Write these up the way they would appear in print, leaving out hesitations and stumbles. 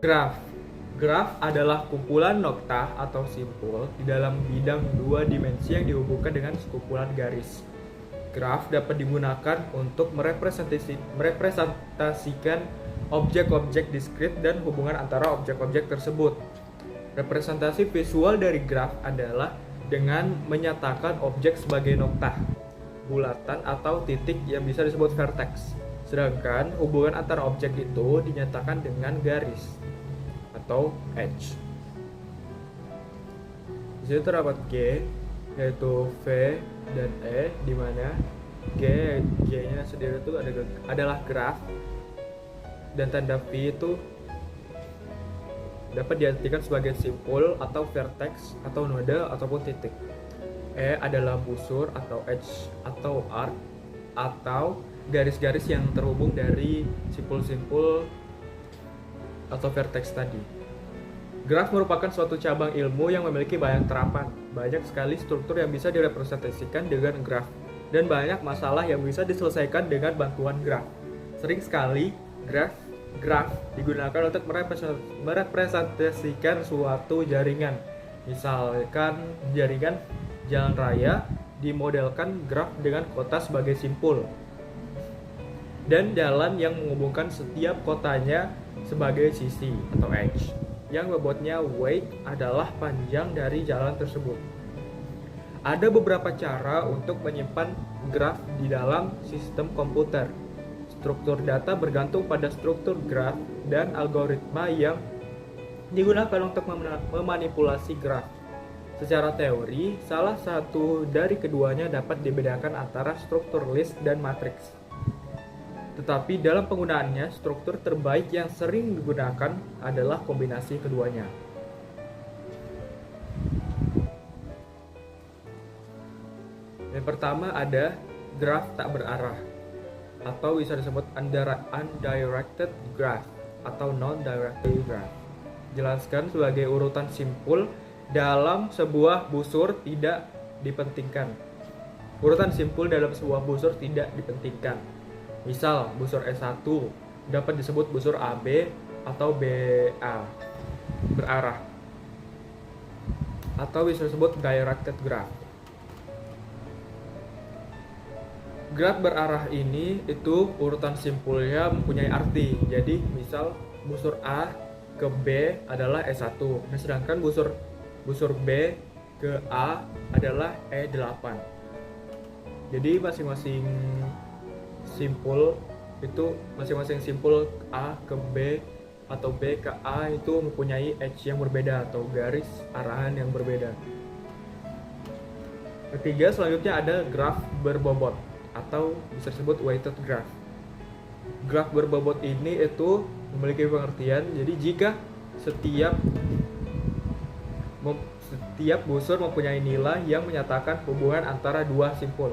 Graf. Graf adalah kumpulan noktah atau simpul di dalam bidang dua dimensi yang dihubungkan dengan sekumpulan garis. Graf dapat digunakan untuk merepresentasikan objek-objek diskrit dan hubungan antara objek-objek tersebut. Representasi visual dari graf adalah dengan menyatakan objek sebagai noktah, bulatan atau titik yang bisa disebut vertex. Sedangkan hubungan antara objek itu dinyatakan dengan garis atau edge. Di situ terdapat G, yaitu V dan E, di mana G-nya sendiri itu adalah graf dan tanda V itu dapat diartikan sebagai simpul atau vertex atau node ataupun titik. E adalah busur atau edge atau arc atau garis-garis yang terhubung dari simpul-simpul atau vertex tadi. Graf merupakan suatu cabang ilmu yang memiliki banyak terapan. Banyak sekali struktur yang bisa direpresentasikan dengan graf, dan banyak masalah yang bisa diselesaikan dengan bantuan graf. Sering sekali graf digunakan untuk merepresentasikan suatu jaringan. Misalkan jaringan jalan raya dimodelkan graf dengan kota sebagai simpul, dan jalan yang menghubungkan setiap kotanya sebagai sisi atau edge, yang bobotnya weight adalah panjang dari jalan tersebut. Ada beberapa cara untuk menyimpan graf di dalam sistem komputer. Struktur data bergantung pada struktur graf dan algoritma yang digunakan untuk memanipulasi graf. Secara teori, salah satu dari keduanya dapat dibedakan antara struktur list dan matriks. Tetapi dalam penggunaannya, struktur terbaik yang sering digunakan adalah kombinasi keduanya. Yang pertama ada graf tak berarah, atau bisa disebut undirected graph atau non-directed graph. Jelaskan sebagai urutan simpul dalam sebuah busur tidak dipentingkan. Urutan simpul dalam sebuah busur tidak dipentingkan. Misal, busur S1 dapat disebut busur AB atau BA berarah, atau bisa disebut directed graph. Graf berarah ini itu urutan simpulnya mempunyai arti. Jadi, misal busur A ke B adalah S1, sedangkan busur B ke A adalah E8. Jadi masing-masing simpul A ke B atau B ke A itu mempunyai edge yang berbeda atau garis arahan yang berbeda. Ketiga, selanjutnya ada graf berbobot atau bisa disebut weighted graph. Graf berbobot ini itu memiliki pengertian, jadi jika setiap busur mempunyai nilai yang menyatakan hubungan antara dua simpul,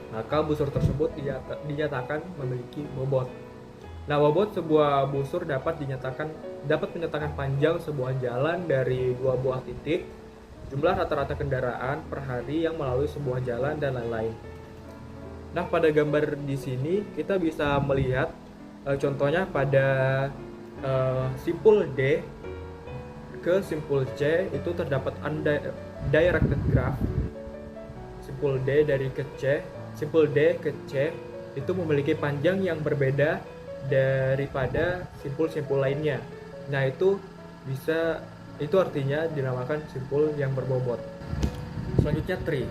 maka busur tersebut dinyatakan memiliki bobot. Nah, bobot sebuah busur dapat menyatakan panjang sebuah jalan dari dua buah titik, jumlah rata-rata kendaraan per hari yang melalui sebuah jalan, dan lain-lain. Nah, pada gambar di sini kita bisa melihat contohnya pada simpul D ke simpul C itu terdapat undirected graph. Simpul D ke C itu memiliki panjang yang berbeda daripada simpul-simpul lainnya. Nah, itu artinya dinamakan simpul yang berbobot. Selanjutnya tree.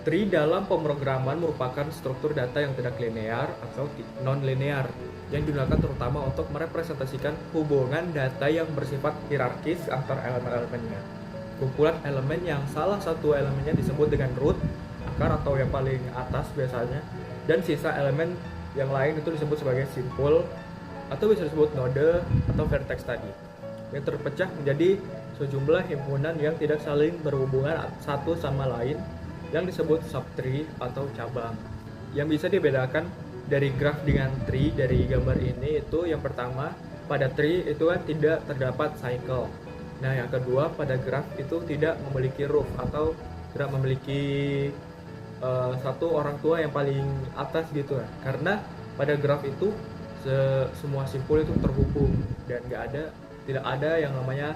Tree dalam pemrograman merupakan struktur data yang tidak linear atau non-linear yang digunakan terutama untuk merepresentasikan hubungan data yang bersifat hierarkis antar elemen-elemennya. Kumpulan elemen yang salah satu elemennya disebut dengan root, akar atau yang paling atas biasanya, dan sisa elemen yang lain itu disebut sebagai simpul atau bisa disebut node atau vertex tadi, yang terpecah menjadi sejumlah himpunan yang tidak saling berhubungan satu sama lain yang disebut subtree atau cabang. Yang bisa dibedakan dari graf dengan tree dari gambar ini itu yang pertama, pada tree itu kan tidak terdapat cycle. Nah, yang kedua, pada graf itu tidak memiliki roof atau tidak memiliki satu orang tua yang paling atas gitu ya. Karena pada graf itu semua simpul itu terhubung dan tidak ada yang namanya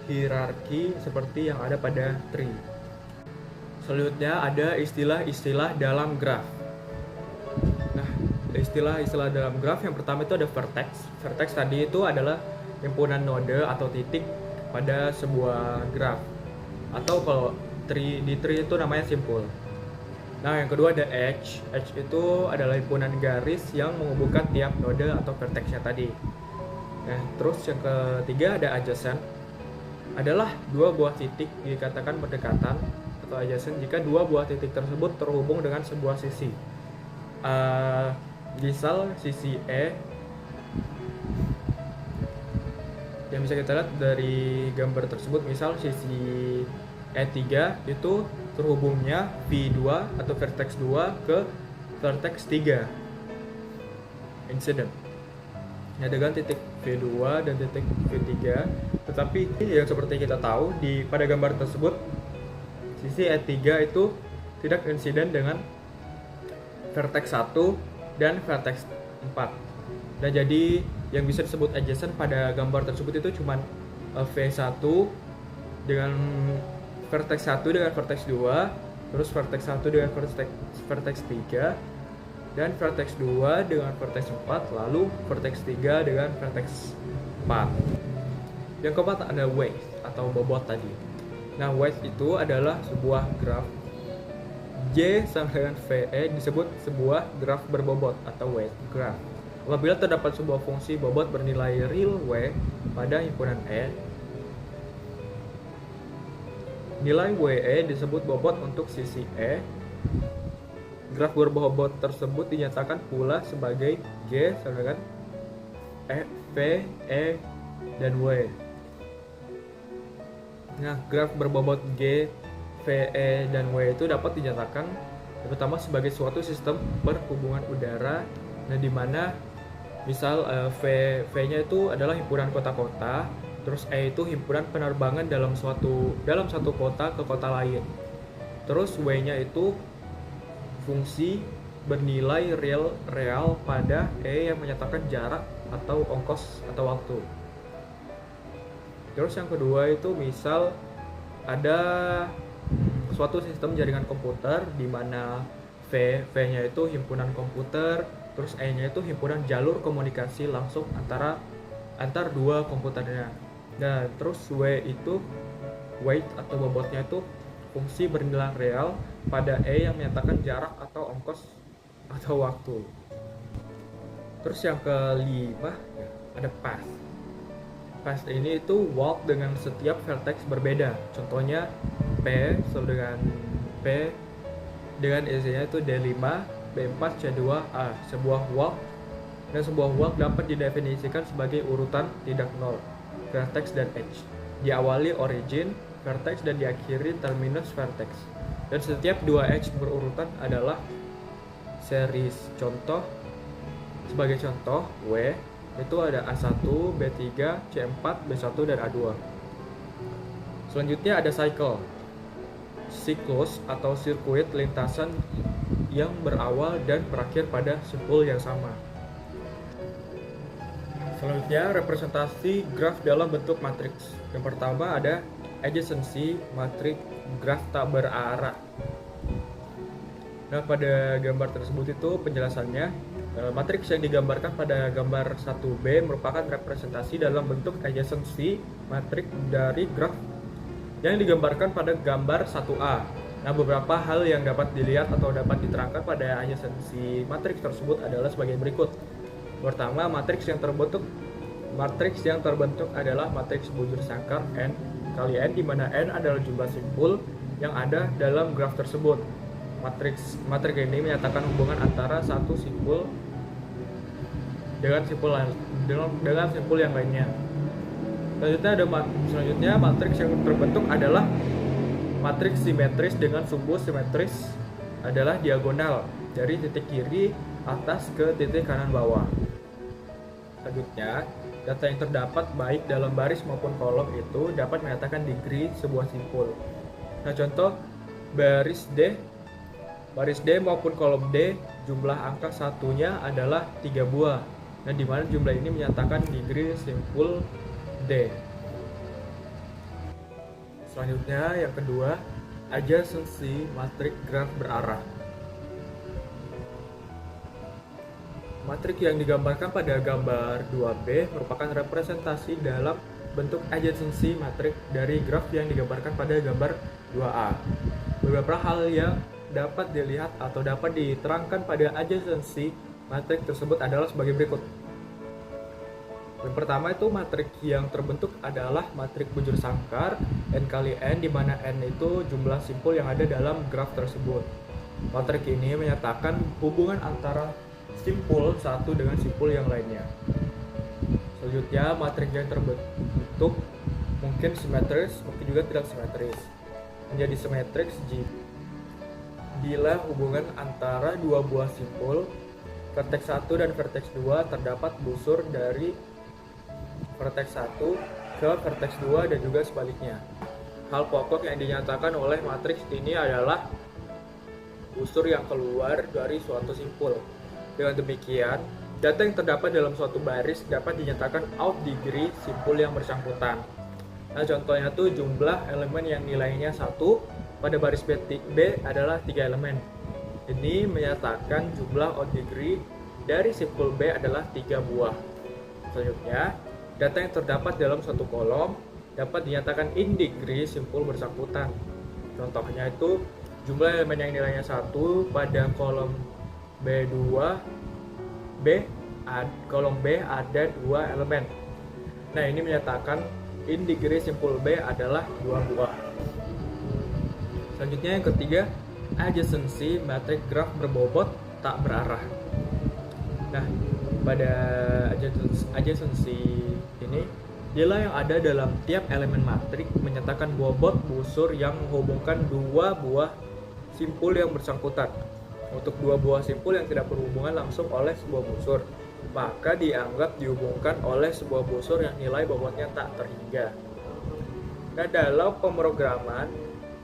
hierarki seperti yang ada pada tree. Selanjutnya ada istilah-istilah dalam graf. Nah, istilah-istilah dalam graf yang pertama itu ada vertex. Vertex tadi itu adalah himpunan node atau titik pada sebuah graf. Atau kalau di tree itu namanya simpul. Nah, yang kedua ada edge. Edge itu adalah himpunan garis yang menghubungkan tiap node atau vertexnya tadi. Nah, terus yang ketiga ada adjacent. Adalah dua buah titik dikatakan berdekatan atau adjacent jika dua buah titik tersebut terhubung dengan sebuah sisi. Misal sisi E yang bisa kita lihat dari gambar tersebut, misal sisi E3 itu terhubungnya V2 atau vertex 2 ke vertex 3 incident. Nah, dengan titik V2 dan titik V3, tetapi yang seperti kita tahu pada gambar tersebut sisi E3 itu tidak insiden dengan vertex 1 dan vertex 4. Nah, jadi yang bisa disebut adjacent pada gambar tersebut itu cuma V1 dengan vertex 1 dengan vertex 2, terus vertex 1 dengan vertex 3, dan vertex 2 dengan vertex 4, lalu vertex 3 dengan vertex 4. Yang keempat ada weight atau bobot tadi. Nah, weight itu adalah sebuah graf J sama dengan VE disebut sebuah graf berbobot atau weight graph. Apabila terdapat sebuah fungsi bobot bernilai real W pada himpunan E, nilai WE disebut bobot untuk sisi E. Graf berbobot tersebut dinyatakan pula sebagai G sama dengan E, V, E, dan W. Nah, graf berbobot G, VE, dan W itu dapat dinyatakan pertama sebagai suatu sistem perhubungan udara, nah di mana misal V-nya itu adalah himpunan kota-kota, terus E itu himpunan penerbangan dalam satu kota ke kota lain. Terus W-nya itu fungsi bernilai real pada E yang menyatakan jarak atau ongkos atau waktu. Terus yang kedua itu misal ada suatu sistem jaringan komputer di mana V-nya itu himpunan komputer, terus E-nya itu himpunan jalur komunikasi langsung antar dua komputernya. Nah, terus W itu weight atau bobotnya itu fungsi bernilai real pada E yang menyatakan jarak atau ongkos atau waktu. Terus yang kelima ada path. Path ini itu walk dengan setiap vertex berbeda. Contohnya P sama dengan P dengan isinya itu D5, B4, C2A. Sebuah walk dan sebuah walk dapat didefinisikan sebagai urutan tidak nol, vertex dan edge. Diawali origin, vertex, dan diakhiri terminus vertex. Dan setiap dua edge berurutan adalah series. Sebagai contoh, W itu ada A1, B3, C4, B1, dan A2. Selanjutnya ada cycle. Siklus atau sirkuit lintasan yang berawal dan berakhir pada simpul yang sama. Selanjutnya representasi graf dalam bentuk matriks. Yang pertama ada adjacency, matriks graf tak berarah. Nah, pada gambar tersebut itu penjelasannya, matriks yang digambarkan pada gambar 1B merupakan representasi dalam bentuk adjacency matriks dari graf yang digambarkan pada gambar 1A. Nah, beberapa hal yang dapat dilihat atau dapat diterangkan pada adjacency matriks tersebut adalah sebagai berikut. Pertama, matriks yang terbentuk adalah matriks bujur sangkar N kali N, di mana N adalah jumlah simpul yang ada dalam graf tersebut. Matriks ini menyatakan hubungan antara satu simpul dengan simpul yang lainnya. Selanjutnya matriks yang terbentuk adalah matriks simetris dengan sumbu simetris adalah diagonal dari titik kiri atas ke titik kanan bawah. Selanjutnya, data yang terdapat baik dalam baris maupun kolom itu dapat menyatakan degree sebuah simpul. Nah, contoh baris D maupun kolom D, jumlah angka satunya adalah 3 buah. Nah, di mana jumlah ini menyatakan degree simpul D. Selanjutnya yang kedua, adjacency matrik graf berarah. Matrik yang digambarkan pada gambar 2B merupakan representasi dalam bentuk adjacency matrik dari graf yang digambarkan pada gambar 2A. Beberapa hal yang dapat dilihat atau dapat diterangkan pada adjacency matrik tersebut adalah sebagai berikut. Yang pertama itu matrik yang terbentuk adalah matrik bujur sangkar N kali N, di mana N itu jumlah simpul yang ada dalam graf tersebut. Matrik ini menyatakan hubungan antara simpul satu dengan simpul yang lainnya. Selanjutnya, matrik yang terbentuk mungkin simetris, mungkin juga tidak simetris. Menjadi simetris bila hubungan antara dua buah simpul, vertex 1 dan vertex 2 terdapat busur dari vertex 1 ke vertex 2 dan juga sebaliknya. Hal pokok yang dinyatakan oleh matriks ini adalah busur yang keluar dari suatu simpul. Dengan demikian, data yang terdapat dalam suatu baris dapat dinyatakan out degree simpul yang bersangkutan. Nah, contohnya tuh jumlah elemen yang nilainya 1 pada baris B adalah 3 elemen. Ini menyatakan jumlah out degree dari simpul B adalah 3 buah. Selanjutnya, data yang terdapat dalam suatu kolom dapat dinyatakan in degree simpul bersangkutan. Contohnya itu jumlah elemen yang nilainya 1 pada kolom kolom B ada 2 elemen. Nah, ini menyatakan in degree simpul B adalah 2 buah. Selanjutnya yang ketiga, adjacency matrik graf berbobot tak berarah. Nah, pada adjacency ini, nilai yang ada dalam tiap elemen matrik menyatakan bobot busur yang menghubungkan 2 buah simpul yang bersangkutan. Untuk 2 buah simpul yang tidak berhubungan langsung oleh sebuah busur, maka dianggap dihubungkan oleh sebuah busur yang nilai bobotnya tak terhingga. Nah, dalam pemrograman,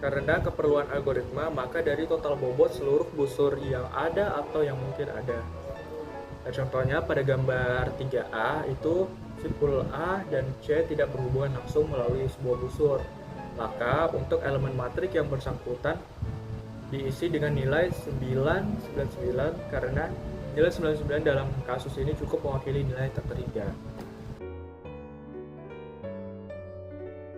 karena keperluan algoritma, maka dari total bobot seluruh busur yang ada atau yang mungkin ada. Nah, contohnya pada gambar 3A itu simpul A dan C tidak berhubungan langsung melalui sebuah busur. Maka untuk elemen matrik yang bersangkutan diisi dengan nilai 999 karena nilai 99 dalam kasus ini cukup mewakili nilai tak terhingga.